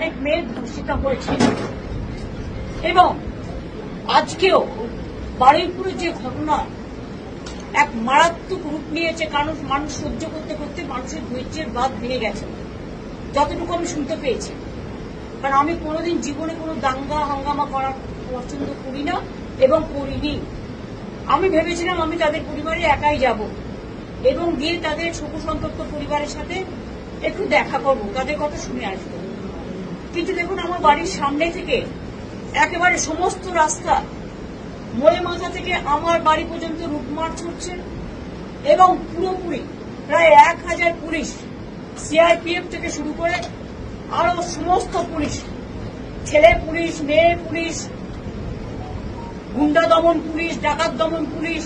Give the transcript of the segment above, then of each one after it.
অনেক মেয়ে ধর্ষিত হয়েছে এবং আজকেও বারুইপুরের যে ঘটনা এক মারাত্মক রূপ নিয়েছে, কারণ মানুষ সহ্য করতে করতে মানুষের ধৈর্যের বাঁধ ভেঙে গেছে, যতটুকু আমি শুনতে পেয়েছি। কারণ আমি কোনোদিন জীবনে কোনো দাঙ্গা হাঙ্গামা করার পছন্দ করি না এবং করিনি। আমি ভেবেছিলাম আমি তাদের পরিবারে একাই যাব এবং গিয়ে তাদের শোক সন্তপ্ত পরিবারের সাথে একটু দেখা করবো, তাদের কথা শুনে আসবো। কিন্তু দেখুন, আমার বাড়ির সামনে থেকে একেবারে সমস্ত রাস্তা মোড়ে মাথা থেকে আমার বাড়ি পর্যন্ত রুটমার্চ হচ্ছে এবং পুরোপুরি প্রায় 1000 পুলিশ, সিআরপিএফ থেকে শুরু করে আরো সমস্ত পুলিশ, ছেলে পুলিশ, মেয়ে পুলিশ, গুন্ডা দমন পুলিশ, ডাকাত দমন পুলিশ,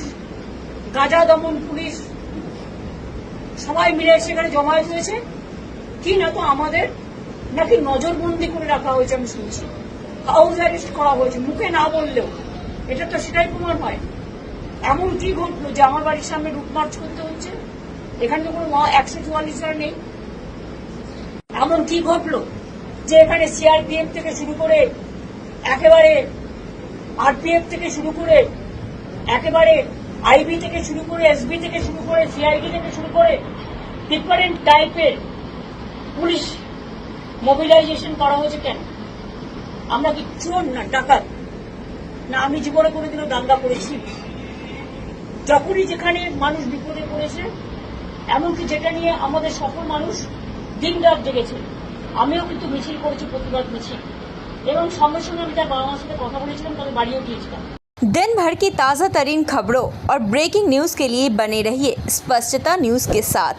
গাঁজা দমন পুলিশ, সবাই মিলে সেখানে জমায়েত হয়েছে। কি না তো আমাদের নাকি নজরবন্দি করে রাখা হয়েছে, আমি শুনছি হাউস অ্যারেস্ট করা হয়েছে, মুখে না বললেও। এটা তো সেটাই প্রমাণ হয়। এমন কি ঘটলো যে আমার বাড়ির সামনে রুট মার্চ করতে হচ্ছে? এখানে তো কোনো 144 নেই। এমন কি ঘটলো যে এখানে সিআরপিএফ থেকে শুরু করে একেবারে আরপিএফ থেকে শুরু করে একেবারে আইবি থেকে শুরু করে এসবি থেকে শুরু করে সিআইডি থেকে শুরু করে ডিফারেন্ট টাইপের পুলিশ মোবিলাইজেশন করা হয়েছে? কেন? আমরা কি চোর না ডাকাত? না আমি জীবনে কোনোদিনও দাঙ্গা করেছি? যখনই যেখানে মানুষ বিপদে পড়েছে, এমনকি যেটা নিয়ে আমাদের সকল মানুষ দিন রাত জেগেছে, আমিও কিন্তু মিছিল করেছি, প্রতিবাদ মিছিল, এবং সঙ্গে সঙ্গে আমি তার বাবা মার সাথে কথা বলেছিলাম, তাদের বাড়িও গিয়েছিলাম। दिन भर की ताज़ा तरीन खबरों और ब्रेकिंग न्यूज़ के लिए बने रहिए स्पष्टता न्यूज़ के साथ।